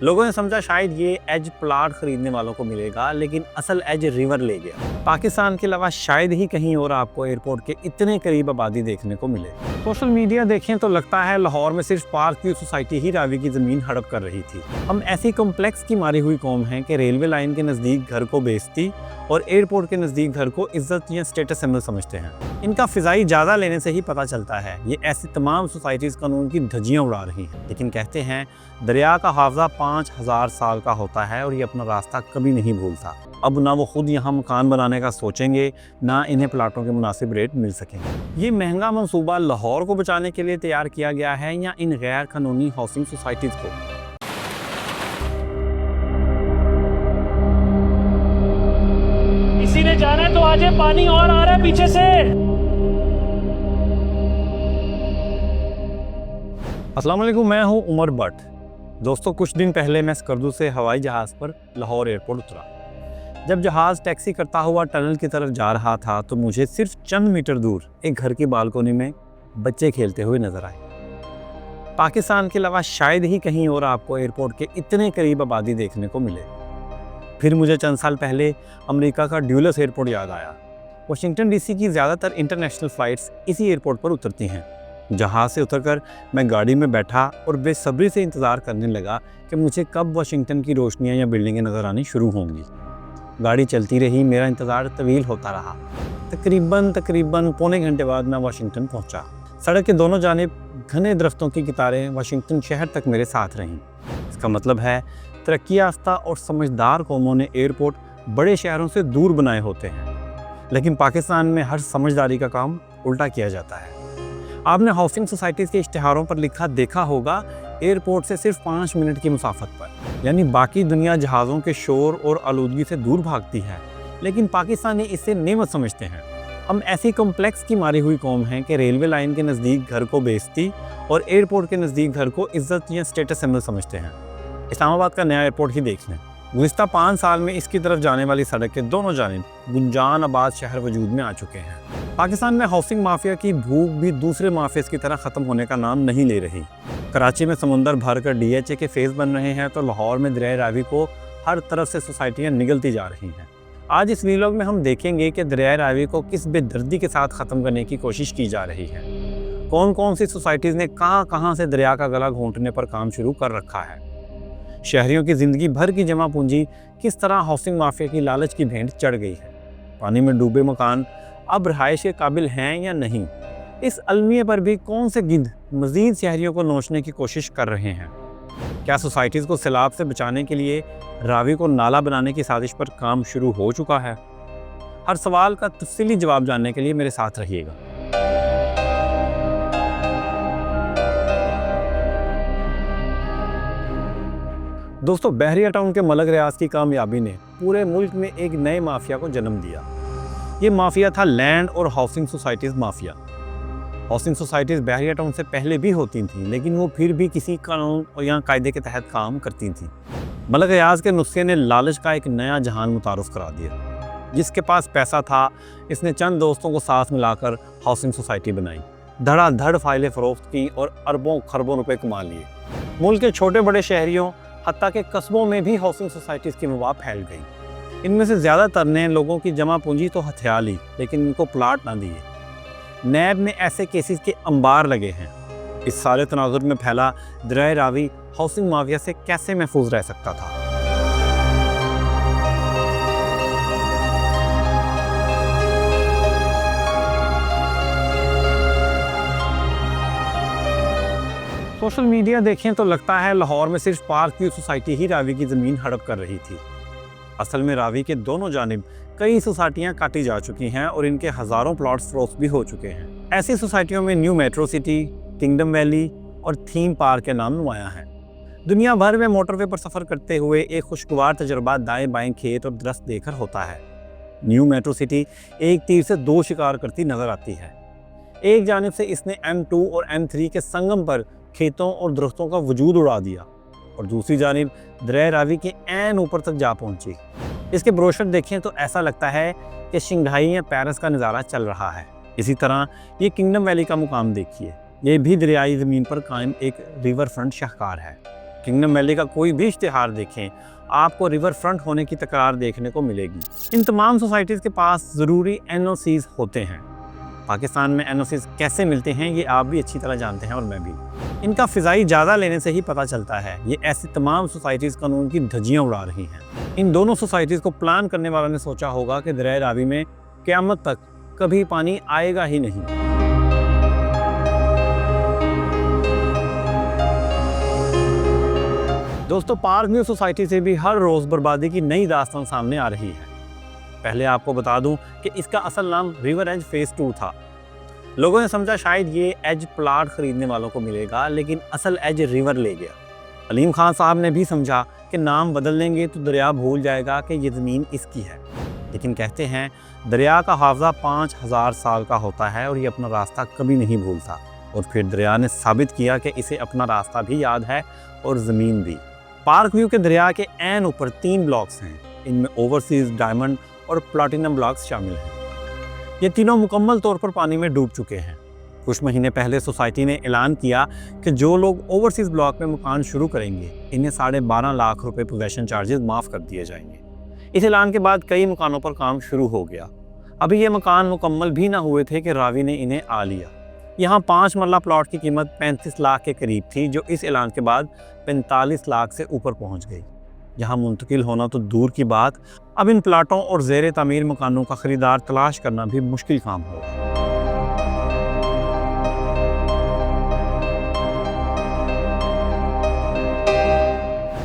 लोगों ने समझा शायद ये एज प्लाट खरीदने वालों को मिलेगा, लेकिन असल एज रिवर ले गया। पाकिस्तान के अलावा शायद ही कहीं और आपको एयरपोर्ट के इतने करीब आबादी देखने को मिले। सोशल मीडिया देखें तो लगता है लाहौर में सिर्फ पार्क व्यू सोसाइटी ही रावी की ज़मीन हड़प कर रही थी। हम ऐसी कॉम्प्लेक्स की मारी हुई कौम हैं कि रेलवे लाइन के नज़दीक घर को बेइज्जती और एयरपोर्ट के नज़दीक घर को इज्जत या स्टेटस सिंबल समझते हैं। इनका फ़िज़ाई ज़्यादा लेने से ही पता चलता है। ये ऐसी तमाम सोसाइटीज़ कानून की धज्जियाँ उड़ा रही हैं। लेकिन कहते हैं दरिया का हावज़ा 5000 साल का होता है और ये अपना रास्ता कभी नहीं भूलता। अब ना वो खुद यहाँ मकान बनाने का सोचेंगे, ना इन्हें प्लाटों के मुनासिब रेट मिल सकेंगे। ये महंगा मंसूबा लाहौर को बचाने के लिए तैयार किया गया है या इन गैर कानूनी हाउसिंग सोसाइटीज़ को? किसी ने जाना है तो आज पानी और आ रहा है पीछे से। अस्सलाम वालेकुम, मैं हूँ उमर भट्ट। दोस्तों, कुछ दिन पहले मैं स्कर्दू से हवाई जहाज़ पर लाहौर एयरपोर्ट उतरा। जब जहाज़ टैक्सी करता हुआ टनल की तरफ जा रहा था तो मुझे सिर्फ चंद मीटर दूर एक घर की बालकोनी में बच्चे खेलते हुए नजर आए। पाकिस्तान के अलावा शायद ही कहीं और आपको एयरपोर्ट के इतने करीब आबादी देखने को मिले। फिर मुझे चंद साल पहले अमेरिका का ड्यूलस एयरपोर्ट याद आया। वाशिंगटन डीसी की ज़्यादातर इंटरनेशनल फ़्लाइट्स इसी एयरपोर्ट पर उतरती हैं। जहाज़ से उतरकर मैं गाड़ी में बैठा और बेसब्री से इंतज़ार करने लगा कि मुझे कब वाशिंगटन की रोशनियाँ या बिल्डिंगें नज़र आनी शुरू होंगी। गाड़ी चलती रही, मेरा इंतज़ार तवील होता रहा। तकरीबन पौने घंटे बाद मैं वाशिंगटन पहुंचा। सड़क के दोनों जानिब घने दरख्तों की कतारें वाशिंगटन शहर तक मेरे साथ रहीं। इसका मतलब है तरक्की याफ्ता और समझदार कौमों ने एयरपोर्ट बड़े शहरों से दूर बनाए होते हैं, लेकिन पाकिस्तान में हर समझदारी का काम उल्टा किया जाता है। आपने हाउसिंग सोसाइटीज़ के इश्तिहारों पर लिखा देखा होगा, एयरपोर्ट से सिर्फ 5 मिनट की मुसाफत पर, यानी बाकी दुनिया जहाज़ों के शोर और आलूदगी से दूर भागती है, लेकिन पाकिस्तानी इससे नेमत समझते हैं। हम ऐसी कॉम्प्लेक्स की मारी हुई कौम हैं कि रेलवे लाइन के नज़दीक घर को बेइज्जती और एयरपोर्ट के नज़दीक घर को इज्जत या स्टेटस सिंबल समझते हैं। इस्लामाबाद का नया एयरपोर्ट ही देख लें। गुज़िश्ता 5 साल में इसकी तरफ जाने वाली सड़क के दोनों जानिब गुंजान आबाद शहर वजूद में आ चुके हैं। पाकिस्तान में हाउसिंग माफिया की भूख भी दूसरे माफियाज की तरह ख़त्म होने का नाम नहीं ले रही। कराची में समुंदर भर कर DHA के फेज़ बन रहे हैं तो लाहौर में दरिया रावी को हर तरफ से सोसाइटियाँ निगलती जा रही हैं। आज इस वीलॉग में हम देखेंगे कि दरिया रावी को किस बेदर्दी के साथ ख़त्म करने की कोशिश की जा रही है। कौन कौन सी सोसाइटीज़ ने कहाँ से दरिया का गला घोंटने पर काम शुरू कर रखा है। शहरियों की ज़िंदगी भर की जमा पूंजी किस तरह हाउसिंग माफिया की लालच की भेंट चढ़ गई है। पानी में डूबे मकान अब रहायश के काबिल हैं या नहीं। इस अलमिए पर भी कौन से गिद्ध मज़ीद शहरियों को नोचने की कोशिश कर रहे हैं। क्या सोसाइटीज़ को सैलाब से बचाने के लिए रावी को नाला बनाने की साजिश पर काम शुरू हो चुका है? हर सवाल का तफसीली जवाब जानने के लिए मेरे साथ रहिएगा। दोस्तों, बहरिया टाउन के मलक रियाज की कामयाबी ने पूरे मुल्क में एक नए माफिया को जन्म दिया। ये माफिया था लैंड और housing societies mafia. Housing societies Bahria Town से पहले भी होती थीं, लेकिन वो फिर भी किसी कानून और या कायदे के तहत काम करती थीं। मलक रियाज के नुस्खे ने लालच का एक नया जहान मुतारुफ करा दिया। जिसके पास पैसा था, इसने चंद दोस्तों को साथ मिलाकर हाउसिंग सोसाइटी बनाई, धड़ाधड़ फाइलें फ़रोख्त की और अरबों खरबों रुपए कमा लिए। मुल्क के छोटे बड़े शहरियों हत्ता के कस्बों में भी हाउसिंग सोसाइटीज़ की वबा फैल गई। इनमें से ज़्यादातर ने लोगों की जमा पूंजी तो हथिया ली, लेकिन इनको प्लाट ना दिए। नैब में ऐसे केसेस के अंबार लगे हैं। इस सारे तनाजुर में फैला दरिया रावी हाउसिंग माफिया से कैसे महफूज रह सकता था? सोशल मीडिया देखें तो लगता है लाहौर में सिर्फ पार्क व्यू सोसाइटी ही रावी की ज़मीन हड़प कर रही थी। असल में रावी के दोनों जानिब कई सोसाइटियां काटी जा चुकी हैं और इनके हज़ारों प्लॉट्स फ़रोख्त भी हो चुके हैं। ऐसी सोसाइटियों में new metro city, kingdom valley और थीम पार्क के नाम नुमायां हैं। दुनिया भर में मोटरवे पर सफ़र करते हुए एक खुशगवार तजुर्बा दाएँ बाएँ खेत और दरख्त देखकर होता है। न्यू मेट्रो सिटी एक तीर से 2 शिकार करती नज़र आती है। एक जानिब से इसने M2 और M3 के संगम पर खेतों और दरख्तों का वजूद उड़ा दिया और दूसरी जानिब दरिया रावी के ऐन ऊपर तक जा पहुंची। इसके ब्रोशर देखें तो ऐसा लगता है कि शंघाई या पेरिस का नज़ारा चल रहा है। इसी तरह ये किंगडम वैली का मुकाम देखिए, ये भी दरियाई ज़मीन पर कायम एक रिवर फ्रंट शाहकार है। किंगडम वैली का कोई भी इश्तिहार देखें, आपको रिवर फ्रंट होने की तकरार देखने को मिलेगी। इन तमाम सोसाइटीज़ के पास ज़रूरी NOCs होते हैं। पाकिस्तान में NOCs कैसे मिलते हैं ये आप भी अच्छी तरह जानते हैं और मैं भी। इनका फ़िज़ाई जायज़ा लेने से ही पता चलता है। ये ऐसी तमाम सोसाइटीज़ कानून की धज्जियाँ उड़ा रही हैं। इन दोनों सोसाइटीज़ को प्लान करने वालों ने सोचा होगा कि दरिया रावी में क़यामत तक कभी पानी आएगा ही नहीं। दोस्तों, पार्क व्यू सोसाइटी से भी हर रोज़ बर्बादी की नई दास्तान सामने आ रही है। पहले आपको बता दूं कि इसका असल नाम रिवर एज फेज़ 2 था। लोगों ने समझा शायद ये एज प्लाट खरीदने वालों को मिलेगा, लेकिन असल एज रिवर ले गया। अलीम खान साहब ने भी समझा कि नाम बदल लेंगे तो दरिया भूल जाएगा कि ये ज़मीन इसकी है। लेकिन कहते हैं दरिया का हाफजा 5000 साल का होता है और ये अपना रास्ता कभी नहीं भूलता। और फिर दरिया ने साबित किया कि इसे अपना रास्ता भी याद है और ज़मीन भी। पार्क व्यू के दरिया के ऐन ऊपर 3 ब्लॉक्स हैं। इनमें ओवरसीज, डायमंड और प्लैटिनम ब्लॉक्स शामिल हैं। ये तीनों मुकम्मल तौर पर पानी में डूब चुके हैं। कुछ महीने पहले सोसाइटी ने ऐलान किया कि जो लोग ओवरसीज ब्लॉक में मकान शुरू करेंगे, इन्हें 12.5 लाख रुपए पोजेशन चार्जेस माफ़ कर दिए जाएंगे। इस ऐलान के बाद कई मकानों पर काम शुरू हो गया। अभी ये मकान मुकम्मल भी ना हुए थे कि रावी ने इन्हें आ लिया। यहाँ 5 मरला प्लॉट की कीमत 35 लाख के करीब थी, जो इस ऐलान के बाद 45 लाख से ऊपर पहुँच गई। यहाँ मुंतकिल होना तो दूर की बात, अब इन प्लाटों और ज़ेर तामीर मकानों का ख़रीदार तलाश करना भी मुश्किल काम होगा।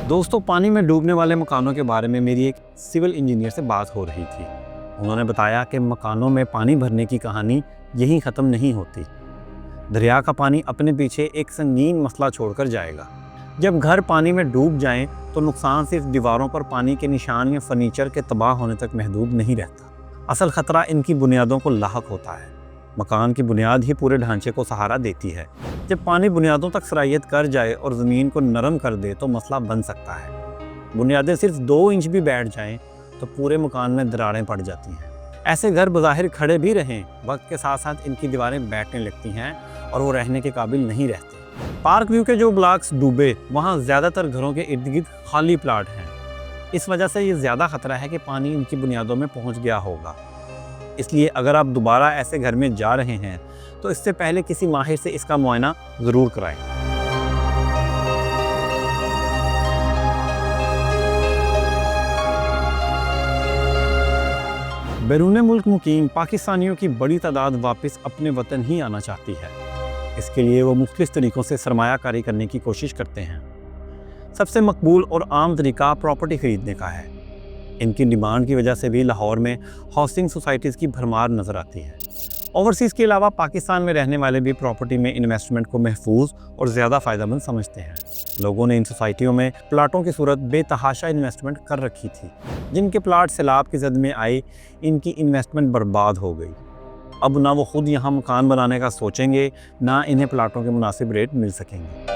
दोस्तों, पानी में डूबने वाले मकानों के बारे में मेरी एक सिविल इंजीनियर से बात हो रही थी। उन्होंने बताया कि मकानों में पानी भरने की कहानी यहीं ख़त्म नहीं होती। दरिया का पानी अपने पीछे एक संगीन मसला छोड़कर जाएगा। जब घर पानी में डूब जाएं तो नुकसान सिर्फ दीवारों पर पानी के निशान या फर्नीचर के तबाह होने तक महदूद नहीं रहता। असल ख़तरा इनकी बुनियादों को लाहक होता है। मकान की बुनियाद ही पूरे ढांचे को सहारा देती है। जब पानी बुनियादों तक सरायत कर जाए और ज़मीन को नरम कर दे तो मसला बन सकता है। बुनियादें सिर्फ 2 इंच भी बैठ जाएं तो पूरे मकान में दरारें पड़ जाती हैं। ऐसे घर बज़ाहिर खड़े भी रहें, वक्त के साथ साथ इनकी दीवारें बैठने लगती हैं और वो रहने के काबिल नहीं रहते। पार्क व्यू के जो ब्लॉक्स डूबे, वहाँ ज़्यादातर घरों के इर्द गिर्द खाली प्लाट हैं। इस वजह से ये ज़्यादा ख़तरा है कि पानी इनकी बुनियादों में पहुँच गया होगा। इसलिए अगर आप दोबारा ऐसे घर में जा रहे हैं तो इससे पहले किसी माहिर से इसका मुआयना ज़रूर कराएं। बैरून मुल्क मुकीम पाकिस्तानियों की बड़ी तादाद वापस अपने वतन ही आना चाहती है। इसके लिए वो मुख्तलिफ तरीक़ों से सरमायाकारी करने की कोशिश करते हैं। सबसे मकबूल और आम तरीका प्रॉपर्टी ख़रीदने का है। इनकी डिमांड की वजह से भी लाहौर में हाउसिंग सोसाइटीज़ की भरमार नज़र आती है। ओवरसीज़ के अलावा पाकिस्तान में रहने वाले भी प्रॉपर्टी में इन्वेस्टमेंट को महफूज और ज़्यादा फ़ायदेमंद समझते हैं। लोगों ने इन सोसाइटियों में प्लाटों की सूरत बेतहाशा इन्वेस्टमेंट कर रखी थी। जिनके प्लाट सैलाब की जद में आए, इनकी इन्वेस्टमेंट बर्बाद हो गई। अब ना वो खुद यहाँ मकान बनाने का सोचेंगे, ना इन्हें प्लाटों के मुनासिब रेट मिल सकेंगे।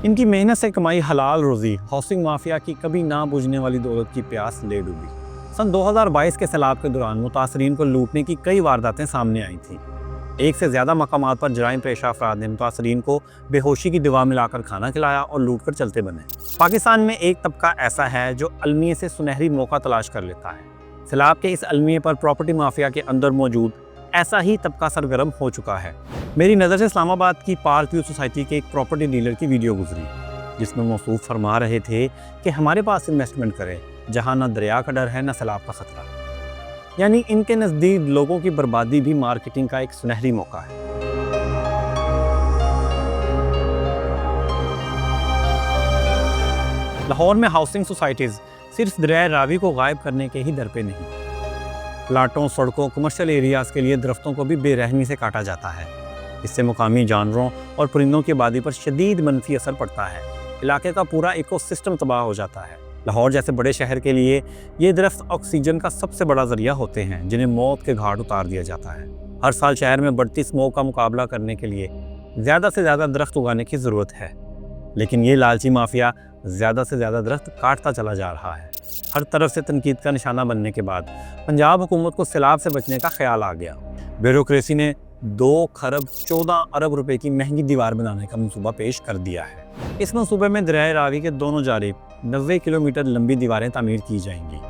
इनकी मेहनत से कमाई हलाल रोज़ी हाउसिंग माफिया की कभी ना बुझने वाली दौलत की प्यास ले डूबी। सन 2022 के सैलाब के दौरान मुतासरीन को लूटने की कई वारदातें सामने आई थीं। एक से ज़्यादा मकामात पर जराइम पेशा अफराद ने मुतासरीन को बेहोशी की दवा मिलाकर खाना खिलाया और लूट कर चलते बने। पाकिस्तान में एक तबका ऐसा है जो अलमिये से सुनहरी मौका तलाश कर लेता है। सैलाब के इस अलमिये पर प्रॉपर्टी माफिया के अंदर मौजूद ऐसा ही तबका सरगर्म हो चुका है। मेरी नज़र से इस्लामाबाद की पार्क व्यू सोसाइटी के एक प्रॉपर्टी डीलर की वीडियो गुजरी, जिसमें मौसूफ फरमा रहे थे कि हमारे पास इन्वेस्टमेंट करें जहां ना दरिया का डर है ना सैलाब का खतरा। यानी इनके नज़दीक लोगों की बर्बादी भी मार्केटिंग का एक सुनहरी मौका है। लाहौर में हाउसिंग सोसाइटीज़ सिर्फ दरिया रावी को गायब करने के ही दर पे नहीं, प्लाटों, सड़कों, कमर्शियल एरियाज़ के लिए दरख्तों को भी बेरहमी से काटा जाता है। इससे मुकामी जानवरों और परिंदों की आबादी पर शदीद मनफी असर पड़ता है। इलाके का पूरा इकोसिस्टम तबाह हो जाता है। लाहौर जैसे बड़े शहर के लिए ये दरख्त ऑक्सीजन का सबसे बड़ा ज़रिया होते हैं, जिन्हें मौत के घाट उतार दिया जाता है। हर साल शहर में बढ़ती स्मोक का मुकाबला करने के लिए ज़्यादा से ज़्यादा दरख्त उगाने की ज़रूरत है, लेकिन ये लालची माफिया ज़्यादा से ज़्यादा दरख्त काटता चला जा रहा है। हर तरफ से तनकीद का निशाना बनने के बाद पंजाब हुकूमत को सैलाब से बचने का ख्याल आ गया। ब्यूरोक्रेसी ने 2 खरब 14 अरब रुपए की महंगी दीवार बनाने का मंसूबा पेश कर दिया है। इस मंसूबे में दरियाए रावी के दोनों जानिब 90 किलोमीटर लंबी दीवारें तामीर की जाएंगी।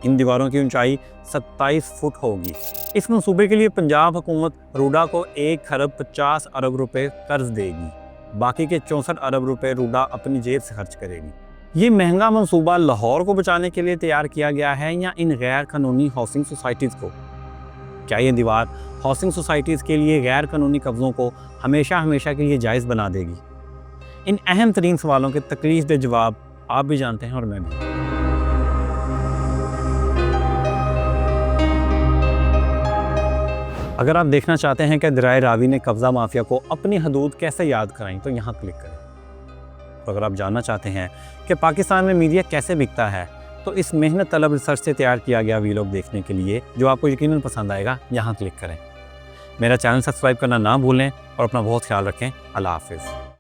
इन दीवारों की ऊंचाई 27 फुट होगी। इस मंसूबे के लिए पंजाब हुकूमत रूडा को 1 खरब 50 अरब रुपए कर्ज देगी। बाकी के 64 अरब रुपए रूडा अपनी जेब से खर्च करेगी। ये महंगा मंसूबा लाहौर को बचाने के लिए तैयार किया गया है या इन गैर कानूनी हाउसिंग सोसाइटीज़ को? क्या ये दीवार हाउसिंग सोसाइटीज़ के लिए गैर कानूनी कब्ज़ों को हमेशा हमेशा के लिए जायज़ बना देगी? इन अहम तरीन सवालों के तकलीफ़देह जवाब आप भी जानते हैं और मैं भी। अगर आप देखना चाहते हैं कि दरियाए रावी ने कब्ज़ा माफिया को अपनी हदूद कैसे याद कराई तो यहाँ क्लिक करें। और अगर आप जानना चाहते हैं कि पाकिस्तान में मीडिया कैसे बिकता है तो इस मेहनत तलब रिसर्च से तैयार किया गया वीलॉग देखने के लिए जो आपको यकीनन पसंद आएगा यहाँ क्लिक करें। मेरा चैनल सब्सक्राइब करना ना भूलें और अपना बहुत ख्याल रखें। अल्लाह हाफिज़।